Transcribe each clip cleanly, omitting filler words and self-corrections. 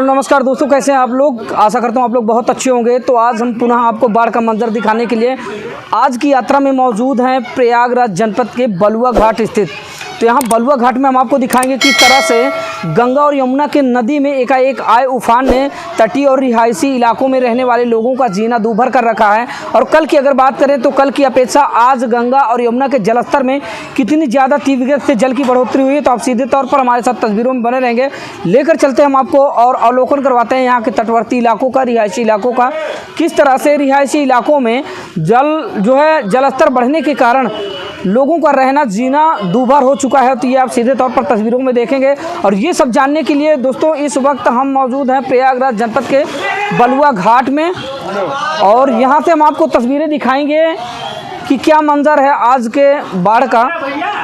नमस्कार दोस्तों, कैसे हैं आप लोग। आशा करता हूँ आप लोग बहुत अच्छे होंगे। तो आज हम पुनः आपको बाढ़ का मंजर दिखाने के लिए आज की यात्रा में मौजूद हैं प्रयागराज जनपद के बलुआ घाट स्थित। तो यहाँ बलुआ घाट में हम आपको दिखाएंगे किस तरह से गंगा और यमुना के नदी में एकाएक आए उफान ने तटीय और रिहायशी इलाकों में रहने वाले लोगों का जीना दूभर कर रखा है। और कल की अगर बात करें तो कल की अपेक्षा आज गंगा और यमुना के जलस्तर में कितनी ज़्यादा तीव्रता से जल की बढ़ोतरी हुई है, तो आप सीधे तौर पर हमारे साथ तस्वीरों में बने रहेंगे। लेकर चलते हम आपको और अवलोकन करवाते हैं यहाँ के तटवर्ती इलाकों का, रिहायशी इलाकों का, किस तरह से रिहायशी इलाकों में जलस्तर बढ़ने के कारण लोगों का रहना जीना दूभर हो चुका है। तो ये आप सीधे तौर पर तस्वीरों में देखेंगे। और ये सब जानने के लिए दोस्तों इस वक्त हम मौजूद हैं प्रयागराज जनपद के बलुआ घाट में, और यहाँ से हम आपको तस्वीरें दिखाएंगे कि क्या मंजर है आज के बाढ़ का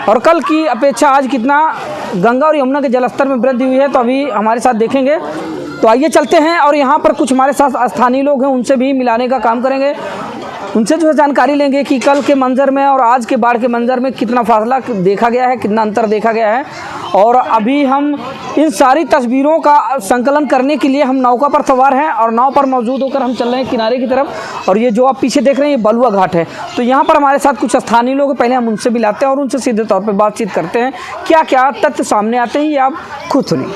और कल की अपेक्षा आज कितना गंगा और यमुना के जलस्तर में वृद्धि हुई है। तो अभी हमारे साथ देखेंगे। तो आइए चलते हैं और यहाँ पर कुछ हमारे साथ स्थानीय लोग हैं, उनसे भी मिलाने का काम करेंगे, उनसे जो है जानकारी लेंगे कि कल के मंजर में और आज के बाढ़ के मंजर में कितना फासला देखा गया है, कितना अंतर देखा गया है। और अभी हम इन सारी तस्वीरों का संकलन करने के लिए हम नौका पर सवार हैं और नाव पर मौजूद होकर हम चल रहे हैं किनारे की तरफ। और ये जो आप पीछे देख रहे हैं ये बलुआ घाट है। तो यहाँ पर हमारे साथ कुछ स्थानीय लोग, पहले हम उनसे मिलाते हैं और उनसे सीधे तौर पर बातचीत करते हैं, क्या क्या तथ्य सामने आते हैं ये आप खुद सुनिए।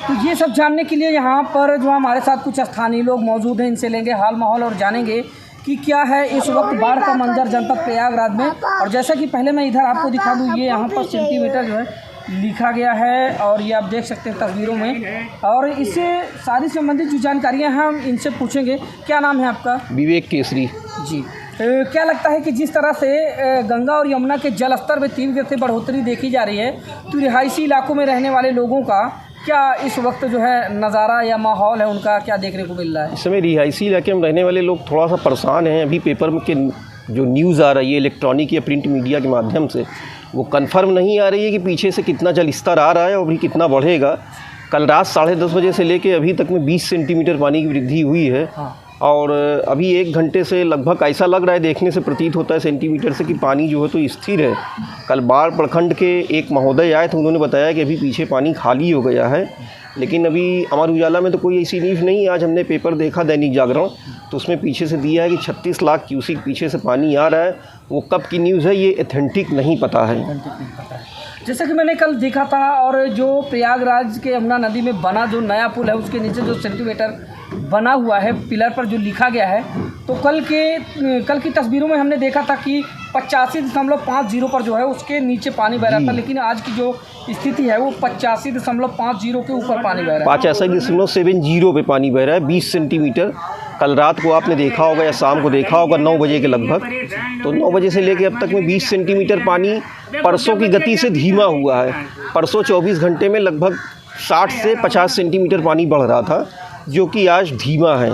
तो ये सब जानने के लिए यहाँ पर जो हमारे साथ कुछ स्थानीय लोग मौजूद हैं, इनसे लेंगे हाल माहौल और जानेंगे कि क्या है इस वक्त बाढ़ का मंजर जनपद प्रयागराज में। और जैसा कि पहले मैं इधर आपको दिखा दूँ, ये यहाँ पर सेंटीमीटर जो है लिखा गया है और ये आप देख सकते हैं तस्वीरों में। और इससे सारी संबंधित जो जानकारियाँ हैं हम इनसे पूछेंगे। क्या नाम है आपका? विवेक केसरी जी। क्या लगता है कि जिस तरह से गंगा और यमुना के जल स्तर में तीव्र गति बढ़ोतरी देखी जा रही है, तो रिहायशी इलाकों में रहने वाले लोगों का क्या इस वक्त जो है नज़ारा या माहौल है, उनका क्या देखने को मिल रहा है? इस समय रिहायशी इलाके में रहने वाले लोग थोड़ा सा परेशान हैं। अभी पेपर में के जो न्यूज़ आ रही है इलेक्ट्रॉनिक या प्रिंट मीडिया के माध्यम से, वो कंफर्म नहीं आ रही है कि पीछे से कितना जल स्तर आ रहा है और अभी कितना बढ़ेगा। कल रात 10:30 बजे से लेके अभी तक में 20 सेंटीमीटर पानी की वृद्धि हुई है। हाँ। और अभी 1 घंटे से लगभग ऐसा लग रहा है, देखने से प्रतीत होता है सेंटीमीटर से कि पानी जो है तो स्थिर है। कल बाढ़ प्रखंड के एक महोदय आए थे, उन्होंने बताया कि अभी पीछे पानी खाली हो गया है। लेकिन अभी अमर उजाला में तो कोई ऐसी न्यूज़ नहीं। आज हमने पेपर देखा दैनिक जागरण, तो उसमें पीछे से दिया है कि 36 लाख क्यूसिक पीछे से पानी आ रहा है। वो कब की न्यूज़ है ये ऑथेंटिक नहीं पता है। जैसा कि मैंने कल देखा था, और जो प्रयागराज के यमुना नदी में बना जो नया पुल है उसके नीचे जो सेंटीमीटर बना हुआ है पिलर पर जो लिखा गया है, तो कल की तस्वीरों में हमने देखा था कि 85.50 पर जो है उसके नीचे पानी बह रहा था। लेकिन आज की जो स्थिति है वो 85.50 के ऊपर पानी बह रहा है। 85.70 पे पानी बह रहा है, 20 सेंटीमीटर। कल रात को आपने देखा होगा या शाम को देखा होगा 9 बजे के लगभग, तो 9 बजे से लेके अब तक में 20 सेंटीमीटर पानी परसों की गति से धीमा हुआ है। परसों 24 घंटे में लगभग 60 से 50 सेंटीमीटर पानी बढ़ रहा था, जो कि आज धीमा है।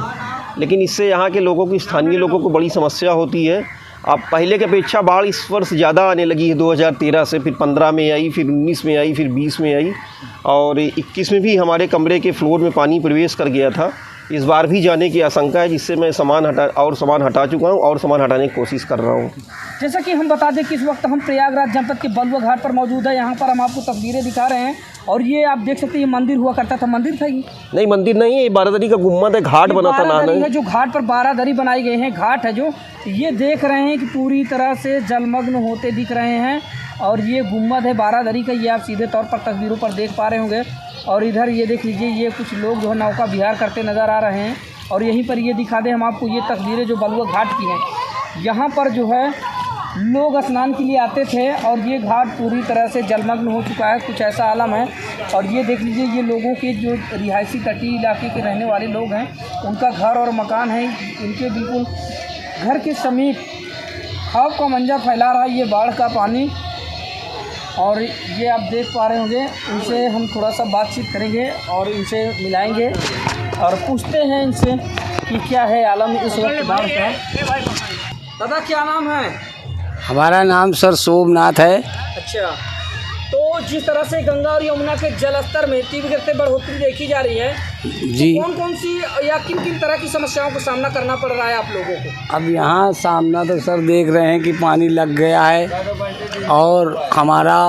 लेकिन इससे यहाँ के लोगों की, स्थानीय लोगों को बड़ी समस्या होती है। अब पहले की अपेक्षा बाढ़ इस वर्ष ज़्यादा आने लगी है। 2013 से, फिर 15 में आई, फिर 19 में आई, फिर 20 में आई और 21 में भी हमारे कमरे के फ्लोर में पानी प्रवेश कर गया था। इस बार भी जाने की आशंका है, जिससे मैं सामान हटा चुका हूँ और सामान हटाने की कोशिश कर रहा हूँ। जैसा कि हम बता दें कि इस वक्त हम प्रयागराज जनपद के बलुआ घाट पर मौजूद है। यहाँ पर हम आपको तस्वीरें दिखा रहे हैं और ये आप देख सकते हैं ये मंदिर हुआ करता था। मंदिर था ये? नहीं, मंदिर नहीं है, ये बारादरी का गुम्बद है, घाट बना था ना है। जो घाट पर बारादरी बनाई गई है, घाट है जो ये देख रहे हैं कि पूरी तरह से जलमग्न होते दिख रहे हैं। और ये गुम्बद है बारादरी का, ये आप सीधे तौर पर तस्वीरों पर देख पा रहे होंगे। और इधर ये देख लीजिए, ये कुछ लोग जो है नौका विहार करते नज़र आ रहे हैं। और यहीं पर ये दिखा दें हम आपको ये तस्वीरें जो बलुआ घाट की हैं। यहाँ पर जो है लोग स्नान के लिए आते थे और ये घाट पूरी तरह से जलमग्न हो चुका है, कुछ ऐसा आलम है। और ये देख लीजिए, ये लोगों के जो रिहायशी तटीय इलाके के रहने वाले लोग हैं, उनका घर और मकान है, इनके बिल्कुल घर के समीप खौफ का मंजर फैला रहा है ये बाढ़ का पानी। और ये आप देख पा रहे होंगे, इनसे हम थोड़ा सा बातचीत करेंगे और इनसे मिलाएंगे और पूछते हैं इनसे कि क्या है आलम इस वक्त बाढ़ का। दादा क्या नाम है? हमारा नाम सर सोमनाथ है। अच्छा, तो जिस तरह से गंगा और यमुना के जल स्तर में तीव्र गति बढ़ोतरी देखी जा रही है, जी। कौन कौन सी या किन किन तरह की समस्याओं का सामना करना पड़ रहा है आप लोगों को? अब यहाँ सामना तो सर देख रहे हैं कि पानी लग गया है और हमारा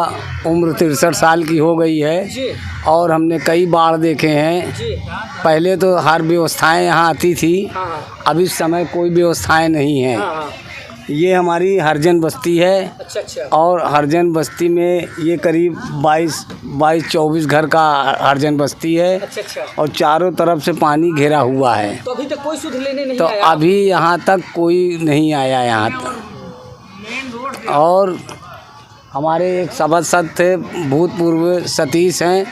उम्र 63 साल की हो गई है जी और हमने कई बाढ़ देखे हैं। जी। पहले तो हर व्यवस्थाएं यहाँ आती थी, हाँ हाँ अब इस समय कोई व्यवस्थाएं नहीं हैं। हाँ हाँ। ये हमारी हरजन बस्ती है अच्छा अच्छा। और हरजन बस्ती में ये करीब 22-24 घर का हरजन बस्ती है अच्छा अच्छा। और चारों तरफ से पानी घिरा हुआ है। तो अभी तक कोई सुध लेने नहीं तो आया? अभी यहाँ तक कोई नहीं आया यहाँ तक। और हमारे एक सभासद थे भूतपूर्व सतीश हैं,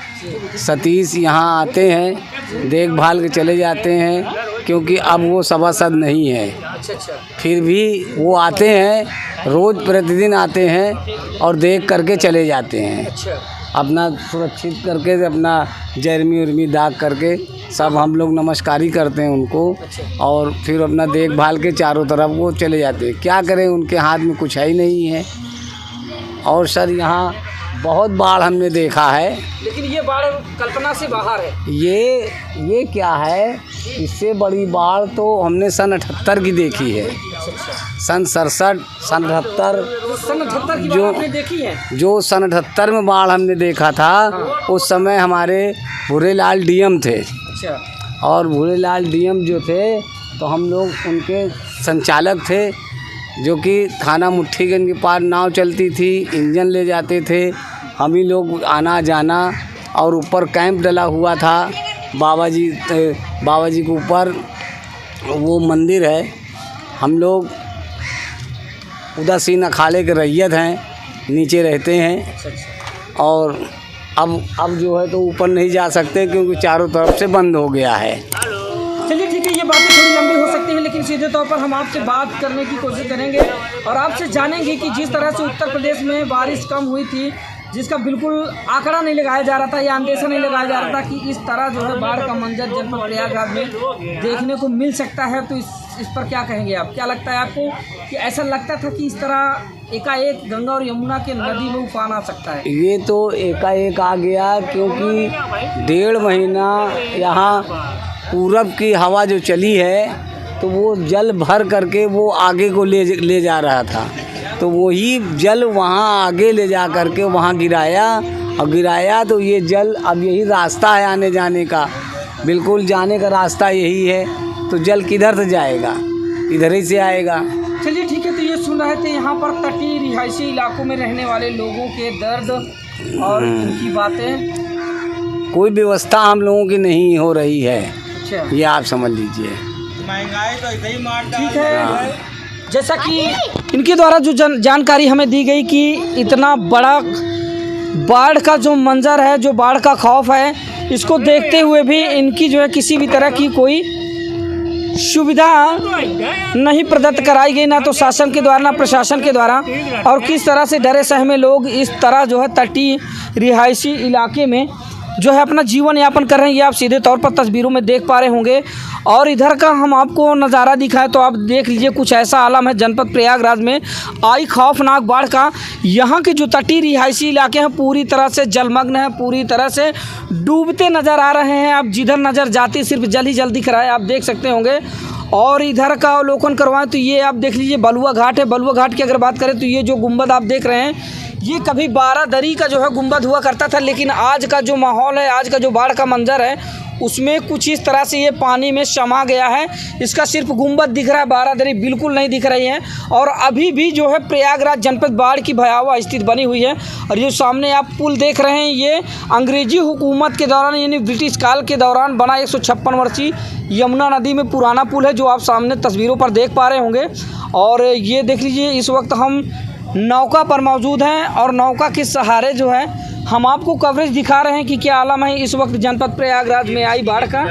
सतीश यहाँ आते हैं देखभाल के चले जाते हैं क्योंकि अब वो सभासद नहीं है। अच्छा अच्छा। फिर भी वो आते हैं, रोज़ प्रतिदिन आते हैं और देख करके चले जाते हैं। अच्छा अपना सुरक्षित करके अपना जर्मी उर्मी दाग करके सब हम लोग नमस्कारी करते हैं उनको और फिर अपना देखभाल के चारों तरफ वो चले जाते हैं। क्या करें, उनके हाथ में कुछ है ही नहीं है। और सर यहाँ बहुत बाढ़ हमने देखा है, लेकिन ये बाढ़ कल्पना से बाहर है। ये क्या है, इससे बड़ी बाढ़ तो हमने सन 78 की देखी है। सन 67 सन 78 सन 78 की जो- बाढ़ आपने देखी है? जो सन 78 में बाढ़ हमने देखा था उस समय हमारे भूरेलाल डीएम थे अच्छा और भूरेलाल डीएम जो थे तो हम लोग उनके संचालक थे, जो कि थाना मुट्ठीगंज के पार नाव चलती थी, इंजन ले जाते थे, हम ही लोग आना जाना। और ऊपर कैंप डला हुआ था बाबा जी के ऊपर वो मंदिर है। हम लोग उदासीन अखाड़े के रैयत हैं, नीचे रहते हैं और अब जो है तो ऊपर नहीं जा सकते क्योंकि चारों तरफ से बंद हो गया है। चलिए ठीक है, ये बातें थोड़ी लंबी हो सकती हैं लेकिन सीधे तौर पर हम आपसे बात करने की कोशिश करेंगे और आपसे जानेंगे कि जिस तरह से उत्तर प्रदेश में बारिश कम हुई थी, जिसका बिल्कुल आंकड़ा नहीं लगाया जा रहा था या अंदेशा नहीं लगाया जा रहा था कि इस तरह जो है बाढ़ का मंजर जनपद प्रयागराज में देखने को मिल सकता है, तो इस पर क्या कहेंगे आप? क्या लगता है आपको कि ऐसा लगता था कि इस तरह एकाएक गंगा और यमुना के नदी में उफान आ सकता है? ये तो एकाएक आ गया क्योंकि 1.5 महीना यहाँ पूरब की हवा जो चली है तो वो जल भर करके वो आगे को ले जा रहा था, तो वही जल वहाँ आगे ले जा करके वहाँ गिराया तो ये जल अब यही रास्ता है आने जाने का, बिल्कुल जाने का रास्ता यही है। तो जल किधर से जाएगा, इधर ही से आएगा। चलिए ठीक है, तो ये सुन रहे थे यहाँ पर तटीय रिहायशी इलाकों में रहने वाले लोगों के दर्द और उनकी बातें। कोई व्यवस्था हम लोगों की नहीं हो रही है, अच्छा ये आप समझ लीजिए। महंगाई तो इतना ही मार ठीक है, जैसा कि इनके द्वारा जो जानकारी हमें दी गई कि इतना बड़ा बाढ़ का जो मंजर है, जो बाढ़ का खौफ है, इसको देखते हुए भी इनकी जो है किसी भी तरह की कोई सुविधा नहीं प्रदत्त कराई गई, ना तो शासन के द्वारा ना प्रशासन के द्वारा। और किस तरह से डरे सहमे लोग इस तरह जो है तटीय रिहायशी इलाके में जो है अपना जीवन यापन कर रहे हैं, ये आप सीधे तौर पर तस्वीरों में देख पा रहे होंगे। और इधर का हम आपको नज़ारा दिखाएं तो आप देख लीजिए, कुछ ऐसा आलम है जनपद प्रयागराज में आई खौफनाक बाढ़ का। यहाँ के जो तटीय रिहायशी इलाके हैं पूरी तरह से जलमग्न हैं, पूरी तरह से डूबते नज़र आ रहे हैं। अब जिधर नज़र जाती सिर्फ जल ही जल दिख रहा है, आप देख सकते होंगे। और इधर का अवलोकन करवाएं तो ये आप देख लीजिए बलुआ घाट है। बलुआ घाट की अगर बात करें तो ये जो गुंबद आप देख रहे हैं, ये कभी 12 दरी का जो है गुंबद हुआ करता था, लेकिन आज का जो माहौल है, आज का जो बाढ़ का मंजर है, उसमें कुछ इस तरह से ये पानी में समा गया है। इसका सिर्फ गुंबद दिख रहा है, 12 दरी बिल्कुल नहीं दिख रही है। और अभी भी जो है प्रयागराज जनपद बाढ़ की भयावह स्थिति बनी हुई है। और ये सामने आप पुल देख रहे हैं, ये अंग्रेजी हुकूमत के दौरान यानी ब्रिटिश काल के दौरान बना 156 वर्षीय यमुना नदी में पुराना पुल है, जो आप सामने तस्वीरों पर देख पा रहे होंगे। और ये देख लीजिए, इस वक्त हम नौका पर मौजूद हैं और नौका के सहारे जो है हम आपको कवरेज दिखा रहे हैं कि क्या आलम है इस वक्त जनपद प्रयागराज में आई बाढ़ का।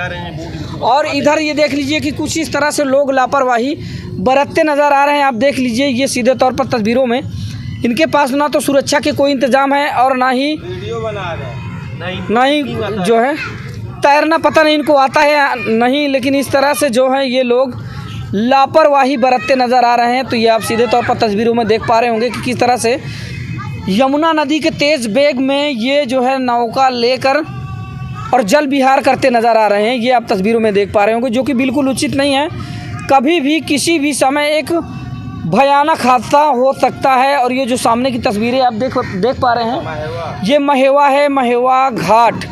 और इधर ये देख लीजिए कि कुछ इस तरह से लोग लापरवाही बरतते नज़र आ रहे हैं। आप देख लीजिए, ये सीधे तौर पर तस्वीरों में इनके पास ना तो सुरक्षा के कोई इंतज़ाम है और ना ही जो है तैरना पता नहीं इनको आता है या नहीं, लेकिन इस तरह से जो है ये लोग लापरवाही बरतते नज़र आ रहे हैं। तो ये आप सीधे तौर पर तस्वीरों में देख पा रहे होंगे कि किस तरह से यमुना नदी के तेज़ वेग में ये जो है नौका लेकर और जल विहार करते नज़र आ रहे हैं। ये आप तस्वीरों में देख पा रहे होंगे, जो कि बिल्कुल उचित नहीं है। कभी भी किसी भी समय एक भयानक हादसा हो सकता है। और ये जो सामने की तस्वीरें आप देख पा रहे हैं, ये महेवा है, महेवा घाट।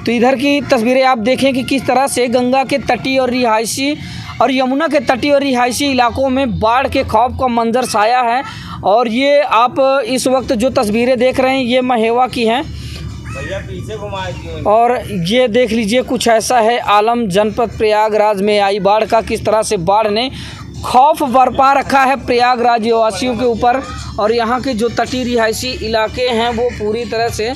तो इधर की तस्वीरें आप देखें कि किस तरह से गंगा के तटीय और रिहायशी और यमुना के तटीय और रिहायशी इलाकों में बाढ़ के खौफ का मंजर छाया है। और ये आप इस वक्त जो तस्वीरें देख रहे हैं, ये महेवा की हैं। भैया पीछे घुमाए और ये देख लीजिए, कुछ ऐसा है आलम जनपद प्रयागराज में आई बाढ़ का। किस तरह से बाढ़ ने खौफ बरपा रखा है प्रयागराज वासियों के ऊपर। और यहाँ के जो तटीय रिहायशी इलाके हैं वो पूरी तरह से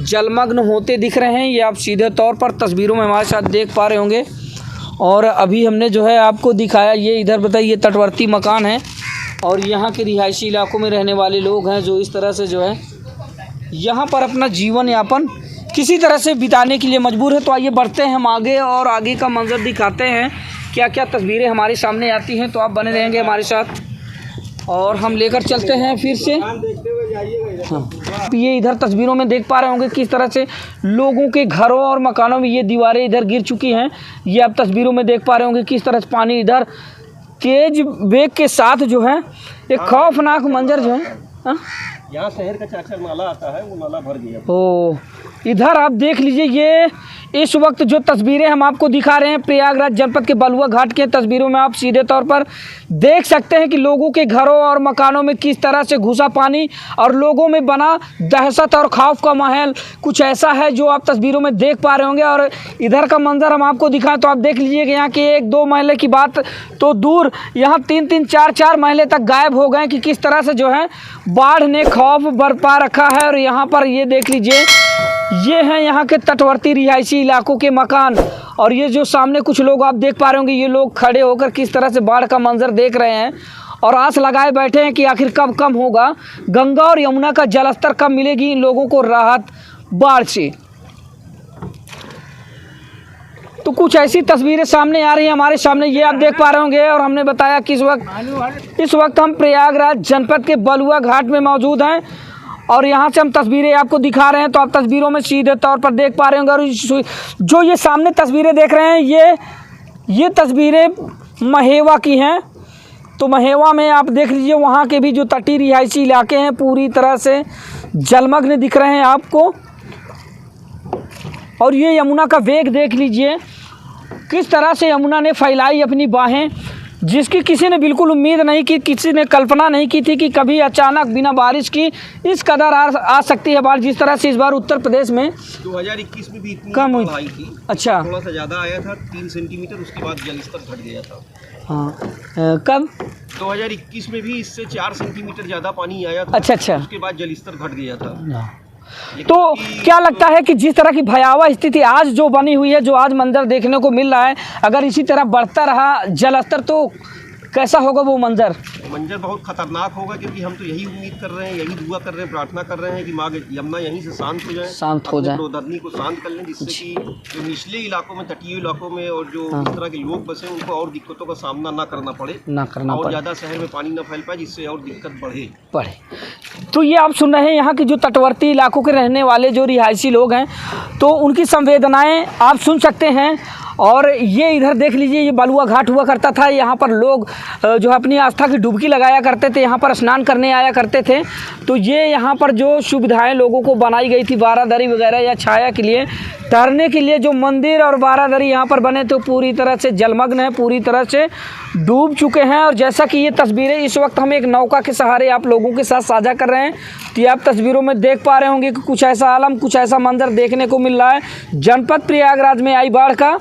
जलमग्न होते दिख रहे हैं। ये आप सीधे तौर पर तस्वीरों में हमारे साथ देख पा रहे होंगे। और अभी हमने जो है आपको दिखाया, ये इधर बताइए तटवर्ती मकान है और यहाँ के रिहायशी इलाकों में रहने वाले लोग हैं जो इस तरह से जो है यहाँ पर अपना जीवन यापन किसी तरह से बिताने के लिए मजबूर है। तो आइए बढ़ते हैं हम आगे और आगे का मंजर दिखाते हैं, क्या क्या तस्वीरें हमारे सामने आती हैं। तो आप बने रहेंगे हमारे साथ और हम लेकर चलते हैं फिर से। हाँ, ये इधर तस्वीरों में देख पा रहे होंगे किस तरह से लोगों के घरों और मकानों में ये दीवारें इधर गिर चुकी हैं। ये आप तस्वीरों में देख पा रहे होंगे किस तरह से पानी इधर तेज वेग के साथ जो है एक खौफनाक मंजर जो है। हाँ? यहाँ शहर का 4-4 नाला आता है, वो नाला भर गया। ओ, इधर आप देख लीजिए, ये इस वक्त जो तस्वीरें हम आपको दिखा रहे हैं प्रयागराज जनपद के बलुआ घाट के तस्वीरों में आप सीधे तौर पर देख सकते हैं कि लोगों के घरों और मकानों में किस तरह से घुसा पानी और लोगों में बना दहशत और खौफ का माहौल कुछ ऐसा है जो आप तस्वीरों में देख पा रहे होंगे। और इधर का मंजर हम आपको दिखाएं तो आप देख लीजिए कि यहाँ के 1-2 महल्ले की बात तो दूर, यहाँ 3-3, 4-4 महल्ले तक गायब हो गए कि किस तरह से जो है बाढ़ ने खौफ बरपा रखा है। और यहाँ पर ये देख लीजिए, ये हैं यहाँ के तटवर्ती रिहायशी इलाकों के मकान। और ये जो सामने कुछ लोग आप देख पा रहे होंगे, ये लोग खड़े होकर किस तरह से बाढ़ का मंजर देख रहे हैं और आस लगाए बैठे हैं कि आखिर कब कम होगा, गंगा और यमुना का जलस्तर कब मिलेगी इन लोगों को राहत बाढ़ से। तो कुछ ऐसी तस्वीरें सामने आ रही हैं हमारे सामने, ये आप देख पा रहे होंगे। और हमने बताया कि इस वक्त हम प्रयागराज जनपद के बलुआ घाट में मौजूद हैं और यहाँ से हम तस्वीरें आपको दिखा रहे हैं। तो आप तस्वीरों में सीधे तौर पर देख पा रहे होंगे। और जो ये सामने तस्वीरें देख रहे हैं, ये तस्वीरें महेवा की हैं। तो महेवा में आप देख लीजिए, वहाँ के भी जो तटीय रिहायशी इलाके हैं पूरी तरह से जलमग्न दिख रहे हैं आपको। और ये यमुना का वेग देख लीजिए, किस तरह से यमुना ने फैलाई अपनी बाहें, जिसकी किसी ने बिल्कुल उम्मीद नहीं की, किसी ने कल्पना नहीं की थी कि कभी अचानक बिना बारिश की इस कदर आ सकती है बाढ़। जिस तरह से इस बार उत्तर प्रदेश में 2021 में भी इतनी कम हुई थी। अच्छा, थोड़ा सा ज़्यादा आया था 3 सेंटीमीटर, उसके बाद जलस्तर घट गया था। हाँ, कब 2021 में भी इससे 4 सेंटीमीटर ज़्यादा पानी आया था। अच्छा, उसके बाद जलस्तर घट गया था। तो क्या लगता है कि जिस तरह की भयावह स्थिति आज जो बनी हुई है, जो आज मंजर देखने को मिल रहा है, अगर इसी तरह बढ़ता रहा जलस्तर तो कैसा होगा वो मंजर? मंजर बहुत खतरनाक होगा, क्योंकि हम तो यही उम्मीद कर रहे हैं, यही दुआ कर रहे हैं, प्रार्थना कर रहे हैं कि माँ यमुना यहीं से शांत हो जाए, प्रोदरनी को शांत कर लें, जिससे कि जो निचले इलाकों में, तटीय इलाकों में और जो इस तरह के लोग बसे उनको और दिक्कतों का सामना ना करना पड़े और ज़्यादा शहर में पानी ना फैल पाए, जिससे और दिक्कत बढ़े। तो ये आप सुन रहे हैं यहाँ के जो तटवर्ती इलाकों के रहने वाले जो रिहायशी लोग हैं, तो उनकी संवेदनाएँ आप सुन सकते हैं। और ये इधर देख लीजिए, ये बलुआ घाट हुआ करता था, यहाँ पर लोग जो है अपनी आस्था की डुबकी लगाया करते थे, यहाँ पर स्नान करने आया करते थे। तो ये यहाँ पर जो सुविधाएं लोगों को बनाई गई थी, बारादरी वगैरह या छाया के लिए, ठहरने के लिए जो मंदिर और बारादरी यहाँ पर बने थे, पूरी तरह से जलमग्न है, पूरी तरह से डूब चुके हैं। और जैसा कि ये तस्वीरें इस वक्त हम एक नौका के सहारे आप लोगों के साथ साझा कर रहे हैं, तो ये आप तस्वीरों में देख पा रहे होंगे कि कुछ ऐसा आलम, कुछ ऐसा मंजर देखने को मिल रहा है। जनपद प्रयागराज में आई बाढ़ का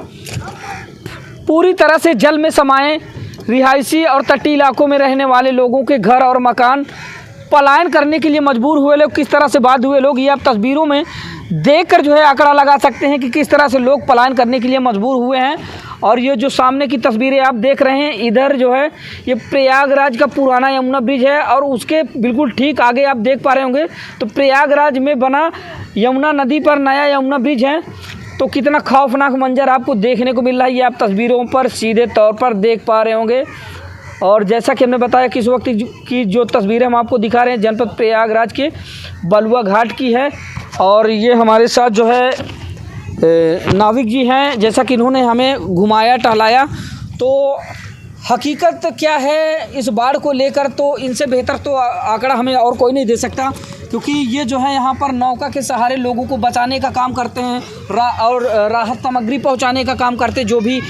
पूरी तरह से जल में समाये रिहायशी और तटीय इलाकों में रहने वाले लोगों के घर और मकान पलायन करने के लिए मजबूर हुए लोग, किस तरह से बाध्य हुए लोग, ये आप तस्वीरों में देखकर जो है आंकड़ा लगा सकते हैं कि किस तरह से लोग पलायन करने के लिए मजबूर हुए हैं। और ये जो सामने की तस्वीरें आप देख रहे हैं, इधर जो है ये प्रयागराज का पुराना यमुना ब्रिज है और उसके बिल्कुल ठीक आगे आप देख पा रहे होंगे तो प्रयागराज में बना यमुना नदी पर नया यमुना ब्रिज है। तो कितना खौफनाक मंजर आपको देखने को मिल रहा है, ये आप तस्वीरों पर सीधे तौर पर देख पा रहे होंगे। और जैसा कि हमने बताया कि इस वक्त की जो तस्वीरें हम आपको दिखा रहे हैं जनपद प्रयागराज के बलुआ घाट की है। और ये हमारे साथ जो है नाविक जी हैं, जैसा कि इन्होंने हमें घुमाया टहलाया। तो हकीकत क्या है इस बाढ़ को लेकर, तो इनसे बेहतर तो आंकड़ा हमें और कोई नहीं दे सकता, क्योंकि ये जो है यहाँ पर नौका के सहारे लोगों को बचाने का काम करते हैं और राहत सामग्री पहुँचाने का काम करते, जो भी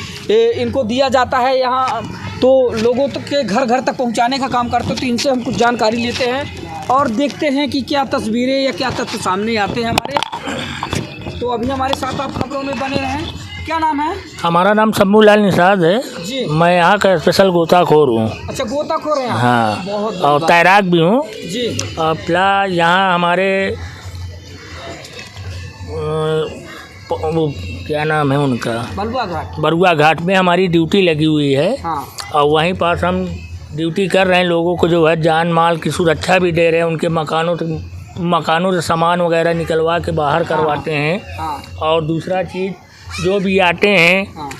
इनको दिया जाता है यहाँ तो लोगों तक के घर घर तक पहुँचाने का काम करते। तो इनसे हम कुछ जानकारी लेते हैं और देखते हैं कि क्या तस्वीरें या क्या तथ्य सामने आते हैं हमारे। तो अभी हमारे साथ आप खबरों में बने रहें। क्या नाम है? हमारा नाम शम्भू लाल निषाद है जी। मैं यहाँ का स्पेशल गोताखोर हूँ। अच्छा, गोताखोर हैं? हाँ, बहुत और तैराक भी हूँ जी। और प्लस यहाँ हमारे वो क्या नाम है उनका, बलुआ घाट। बरुआ घाट में हमारी ड्यूटी लगी हुई है। हाँ। और वहीं पास हम ड्यूटी कर रहे हैं, लोगों को जो है जान माल की सुरक्षा भी दे रहे हैं, उनके मकानों से सामान वगैरह निकलवा के बाहर करवाते हैं। हाँ। और दूसरा चीज़ जो भी आते हैं हाँ।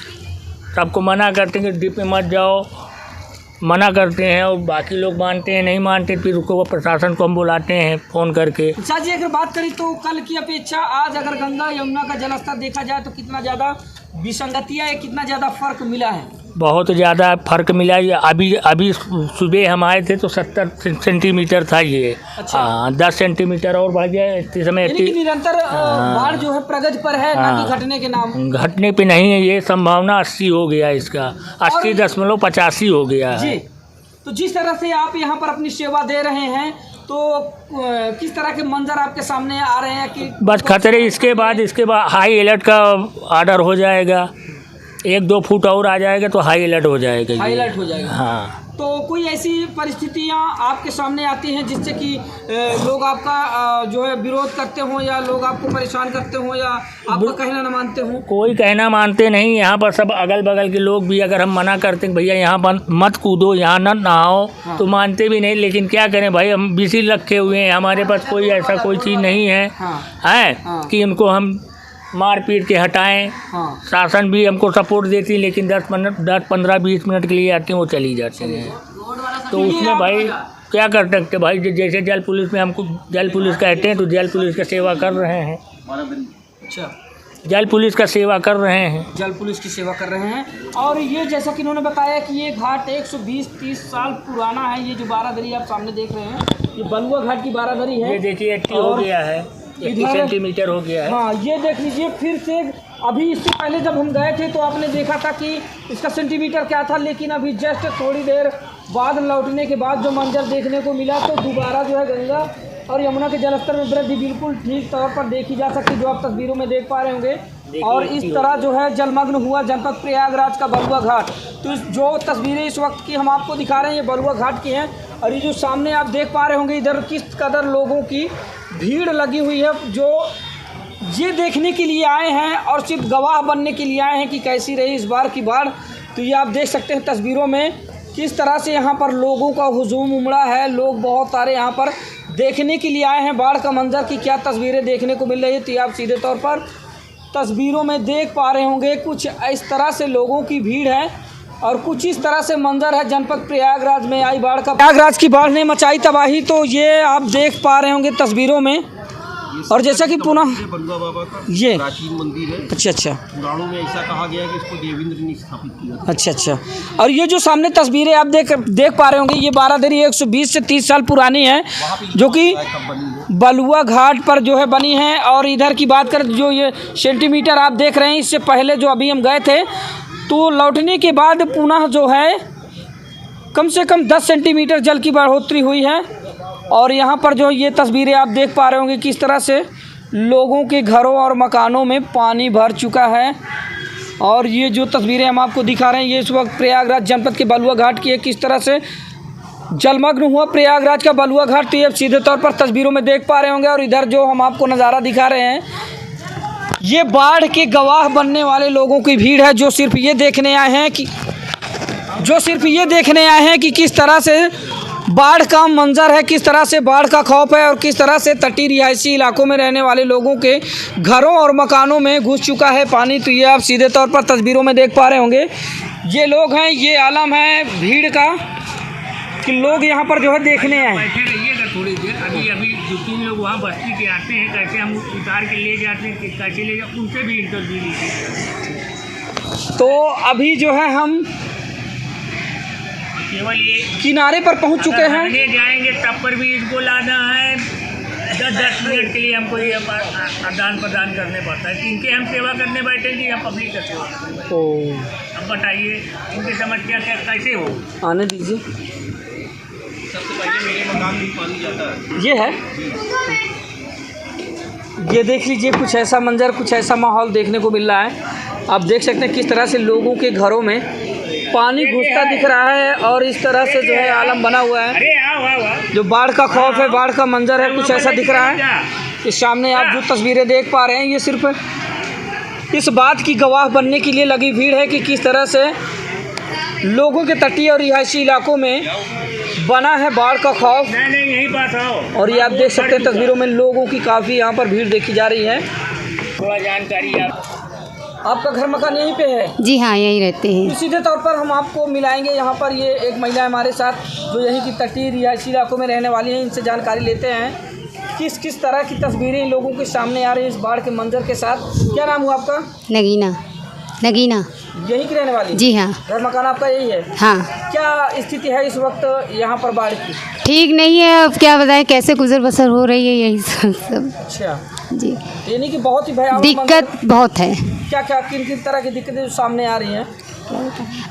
सबको मना करते हैं कि डिप में मत जाओ, मना करते हैं, और बाकी लोग मानते हैं, नहीं मानते फिर उसको प्रशासन को हम बुलाते हैं फ़ोन करके। अच्छा जी, अगर बात करें तो कल की अपेक्षा आज अगर गंगा यमुना का जलस्तर देखा जाए तो कितना ज़्यादा विसंगतियाँ है, कितना ज़्यादा फर्क मिला है? बहुत ज़्यादा फ़र्क मिला। ये अभी सुबह हम आए थे तो 70 सेंटीमीटर था ये। अच्छा। हाँ, 10 सेंटीमीटर और बढ़ गया इस समय। यानी कि निरंतर बाढ़ जो है प्रगति पर है, ना कि घटने के नाम। घटने पे नहीं है, ये संभावना 80 हो गया इसका, 80.85 हो गया है। जी। तो जिस तरह से आप यहाँ पर अपनी सेवा दे रहे हैं तो किस तरह के मंजर आपके सामने आ रहे हैं कि बस खतरे इसके बाद हाई अलर्ट का ऑर्डर हो जाएगा, 1-2 फुट और आ जाएगा तो हाई अलर्ट हो जाएगा। हाई अलर्ट हो जाएगा। हाँ। तो कोई ऐसी परिस्थितियाँ आपके सामने आती हैं जिससे कि लोग आपका जो है विरोध करते हों, या लोग आपको परेशान करते हों, या आपका कहना न मानते हों? कोई कहना मानते नहीं। यहाँ पर सब अगल बगल के लोग भी, अगर हम मना करते हैं भैया यहाँ पर मत कूदो, यहाँ न नहाओ, हाँ। तो मानते भी नहीं। लेकिन क्या करें भाई, हम बिजी रखे हुए हैं, हमारे पास कोई ऐसा कोई चीज़ नहीं है। हाँ। है हाँ। कि उनको हम मार पीट के हटाएं। हाँ। शासन भी हमको सपोर्ट देती है, लेकिन 10-15-20 मिनट के लिए आती हैं, वो चली जाती हैं। तो उसमें भाई क्या कर सकते भाई, जैसे जल पुलिस में हमको जल पुलिस कहते हैं तो जल पुलिस का सेवा कर रहे हैं। अच्छा, जल पुलिस का सेवा कर रहे हैं। जल पुलिस की सेवा कर रहे हैं। और ये जैसा कि इन्होंने बताया कि ये घाट 120-30 साल पुराना है। ये जो बारादरी आप सामने देख रहे हैं, ये बलुआ घाट की बारादरी है। ये देखिए 80 हो गया है, 80 सेंटीमीटर हो गया है। हाँ, ये देख लीजिए फिर से। अभी इससे पहले जब हम गए थे तो आपने देखा था कि इसका सेंटीमीटर क्या था, लेकिन अभी जस्ट थोड़ी देर बाद लौटने के बाद जो मंजर देखने को मिला, तो दोबारा जो है गंगा और यमुना के जलस्तर में वृद्धि बिल्कुल ठीक तौर पर देखी जा सकती, जो आप तस्वीरों में देख पा रहे होंगे। और इस तरह जो है जलमग्न हुआ जनपद प्रयागराज का बलुआ घाट। तो जो तस्वीरें इस वक्त की हम आपको दिखा रहे हैं, ये बलुआ घाट की हैं। और ये जो सामने आप देख पा रहे होंगे, इधर किस कदर लोगों की भीड़ लगी हुई है, जो ये देखने के लिए आए हैं और सिर्फ गवाह बनने के लिए आए हैं कि कैसी रही इस बार की बाढ़। तो ये आप देख सकते हैं तस्वीरों में किस तरह से यहाँ पर लोगों का हुजूम उमड़ा है। लोग बहुत सारे यहाँ पर देखने के लिए आए हैं बाढ़ का मंजर की क्या तस्वीरें देखने को मिल रही है। तो आप सीधे तौर पर तस्वीरों में देख पा रहे होंगे, कुछ इस तरह से लोगों की भीड़ है और कुछ इस तरह से मंजर है जनपद प्रयागराज में आई बाढ़ का। प्रयागराज की बाढ़ ने मचाई तबाही, तो ये आप देख पा रहे होंगे तस्वीरों में। और जैसा कि पुनः बलुआ बाबा का ये प्राचीन मंदिर है। अच्छा पुराणों में ऐसा कहा गया है कि इसको देवेंद्र ने स्थापित किया था। अच्छा। और ये जो सामने तस्वीरें आप देख पा रहे होंगे, ये बारादरी 120 से 30 साल पुरानी है, जो कि बलुआ घाट पर जो है बनी है। और इधर की बात करें, जो ये सेंटीमीटर आप देख रहे हैं, इससे पहले जो अभी हम गए थे तो लौटने के बाद पुनः जो है कम से कम 10 सेंटीमीटर जल की बढ़ोतरी हुई है। और यहाँ पर जो ये तस्वीरें आप देख पा रहे होंगे किस तरह से लोगों के घरों और मकानों में पानी भर चुका है। और ये जो तस्वीरें हम आपको दिखा रहे हैं, ये इस वक्त प्रयागराज जनपद के बलुआ घाट की है। किस तरह से जलमग्न हुआ प्रयागराज का बलुआ घाट, तो ये सीधे तौर पर तस्वीरों में देख पा रहे होंगे। और इधर जो हम आपको नज़ारा दिखा रहे हैं, ये बाढ़ के गवाह बनने वाले लोगों की भीड़ है, जो सिर्फ ये देखने आए हैं कि किस तरह से बाढ़ का मंजर है, किस तरह से बाढ़ का खौफ है और किस तरह से तटीय रिहायशी इलाकों में रहने वाले लोगों के घरों और मकानों में घुस चुका है पानी। तो ये आप सीधे तौर पर तस्वीरों में देख पा रहे होंगे, ये लोग हैं, ये आलम है भीड़ का कि लोग यहाँ पर जो है देखने आए। बैठे रहिएगा थोड़ी देर, अभी दो तीन लोग वहाँ बस्ती के आते हैं, कैसे हम उतार के ले जाते हैं, कैसे ले जाते, उनसे भी इंटरव्यू लीजिए। तो अभी जो है हम केवल ये किनारे पर पहुंच चुके अगर हैं। भरने जाएंगे तब पर भी इसको लाना है, 10-10 मिनट के लिए हमको ये आदान प्रदान करने पड़ता है। इनके हम सेवा करने बैठेंगे या पब्लिक का सेवा करने बैठेंगे? तो अब बताइए इनकी समस्या कैसे हो? आने दीजिए। सबसे पहले मेरे मकान में पानी जाता है। ये है, ये देख लीजिए, कुछ ऐसा मंजर, कुछ ऐसा माहौल देखने को मिल रहा है। आप देख सकते हैं किस तरह से लोगों के घरों में पानी घुसता दिख रहा है और इस तरह से जो है आलम बना हुआ है। अरे आओ। जो बाढ़ का खौफ है, बाढ़ का मंजर है, कुछ ऐसा दिख रहा है। इस सामने आप जो तस्वीरें देख पा रहे हैं, ये सिर्फ इस बात की गवाह बनने के लिए लगी भीड़ है कि किस तरह से लोगों के तटीय और रिहायशी इलाकों में बना है बाढ़ का खौफ। नहीं यहीं पास आओ। और ये आप देख सकते हैं तस्वीरों में लोगों की काफ़ी यहाँ पर भीड़ देखी जा रही है। थोड़ा जानकारी आपका घर मकान यहीं पे है? जी हाँ, यहीं रहते हैं। तो सीधे तौर पर हम आपको मिलाएंगे यहाँ पर। ये एक महिला है हमारे साथ जो यहीं की तटीय रिहायशी इलाकों में रहने वाली हैं। इनसे जानकारी लेते हैं किस किस तरह की तस्वीरें इन लोगों के सामने आ रही है इस बाढ़ के मंजर के साथ। क्या नाम हुआ आपका? नगीना। यहीं की रहने वाली? जी हाँ। घर मकान आपका यही है? हाँ। क्या स्थिति है इस वक्त यहाँ पर बाढ़ की? ठीक नहीं है, अब क्या बताएं कैसे गुजर बसर हो रही है, यही सब। अच्छा जी, यानी कि बहुत ही भयावह दिक्कत बहुत है। क्या क्या किन किन तरह की दिक्कतें सामने आ रही हैं?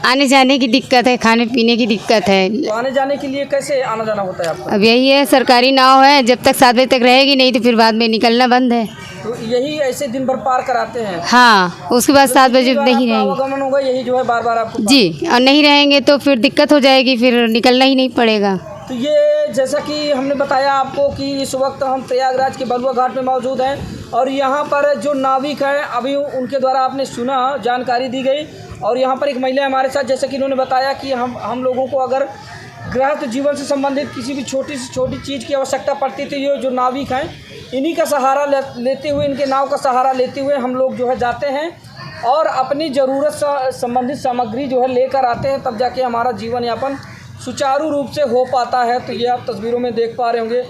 आने जाने की दिक्कत है, खाने पीने की दिक्कत है। तो आने जाने के लिए कैसे आना जाना होता है आपका? अब यही है, सरकारी नाव है, जब तक 7 बजे तक रहेगी, नहीं तो फिर बाद में निकलना बंद है। तो यही ऐसे दिन भर पार कराते हैं? हाँ, उसके बाद 7 बजे नहीं रहेंगे। आवागमन होगा यही जो है बार बार आपको? जी, और नहीं रहेंगे तो फिर दिक्कत हो जाएगी, फिर निकलना ही नहीं पड़ेगा। तो ये जैसा कि हमने बताया आपको कि इस वक्त हम प्रयागराज के बलुआ घाट में मौजूद हैं और यहाँ पर जो नाविक हैं अभी उनके द्वारा आपने सुना, जानकारी दी गई। और यहाँ पर एक महिला हमारे साथ, जैसे कि इन्होंने बताया कि हम लोगों को अगर गृहस्थ जीवन से संबंधित किसी भी छोटी से छोटी चीज़ की आवश्यकता पड़ती थी, ये जो नाविक हैं इन्हीं का सहारा लेते हुए, इनके नाव का सहारा लेते हुए हम लोग जो है जाते हैं और अपनी ज़रूरत संबंधित सामग्री जो है लेकर आते हैं, तब जाके हमारा जीवन यापन सुचारू रूप से हो पाता है। तो ये आप तस्वीरों में देख पा रहे होंगे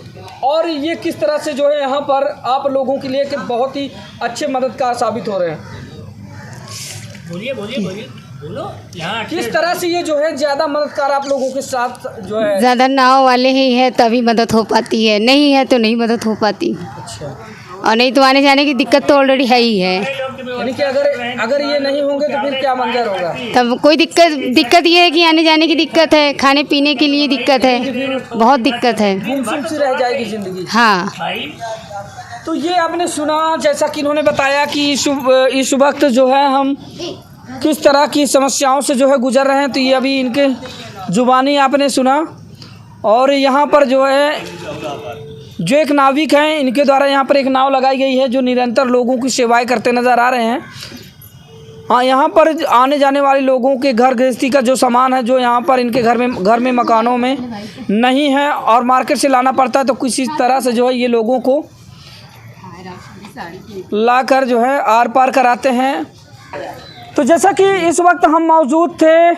और ये किस तरह से जो है यहाँ पर आप लोगों के लिए कि बहुत ही अच्छे मददगार साबित हो रहे हैं। बोलो यहाँ अच्छा। किस तरह से ये जो है ज़्यादा मददगार आप लोगों के साथ जो है? ज़्यादा नाव वाले ही है तभी मदद हो पाती है, नहीं है तो नहीं मदद हो पाती। अच्छा, और नहीं तो आने जाने की दिक्कत तो ऑलरेडी है ही है। यानी कि अगर ये नहीं होंगे तो फिर क्या मंजर होगा? तब कोई दिक्कत ये है कि आने जाने की दिक्कत है, खाने पीने के लिए दिक्कत है, बहुत दिक्कत है। गुमसुम सी रह जाएगी ज़िंदगी। हाँ। तो ये आपने सुना, जैसा कि इन्होंने बताया कि इस वक्त जो है हम किस तरह की समस्याओं से जो है गुजर रहे हैं। तो ये अभी इनके ज़ुबानी आपने सुना। और यहाँ पर जो है जो एक नाविक हैं, इनके द्वारा यहाँ पर एक नाव लगाई गई है जो निरंतर लोगों की सेवाएं करते नज़र आ रहे हैं। हाँ, यहाँ पर आने जाने वाले लोगों के घर गृहस्थी का जो सामान है, जो यहाँ पर इनके घर में मकानों में नहीं है और मार्केट से लाना पड़ता है, तो किसी तरह से जो है ये लोगों को लाकर जो है आर पार कराते हैं। तो जैसा कि इस वक्त हम मौजूद थे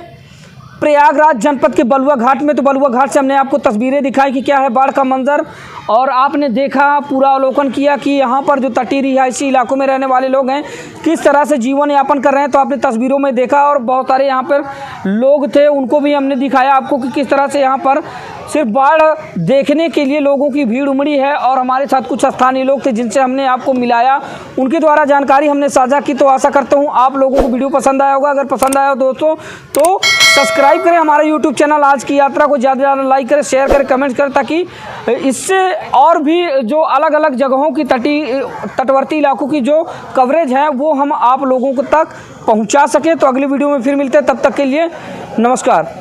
प्रयागराज जनपद के बलुआ घाट में, तो बलुआ घाट से हमने आपको तस्वीरें दिखाई कि क्या है बाढ़ का मंजर और आपने देखा, पूरा अवलोकन किया कि यहाँ पर जो तटीय रिहायशी इलाकों में रहने वाले लोग हैं किस तरह से जीवन यापन कर रहे हैं। तो आपने तस्वीरों में देखा और बहुत सारे यहाँ पर लोग थे, उनको भी हमने दिखाया आपको कि किस तरह से यहाँ पर सिर्फ बाढ़ देखने के लिए लोगों की भीड़ उमड़ी है। और हमारे साथ कुछ स्थानीय लोग थे जिनसे हमने आपको मिलाया, उनके द्वारा जानकारी हमने साझा की। तो आशा करता हूँ आप लोगों को वीडियो पसंद आया होगा। अगर पसंद आया हो दोस्तों तो सब्सक्राइब करें हमारा यूट्यूब चैनल। आज की यात्रा को ज़्यादा से ज़्यादा लाइक करें, शेयर करें, कमेंट करें, ताकि इससे और भी जो अलग अलग जगहों की तटवर्ती इलाकों की जो कवरेज है वो हम आप लोगों को तक पहुंचा सकें। तो अगली वीडियो में फिर मिलते हैं, तब तक के लिए नमस्कार।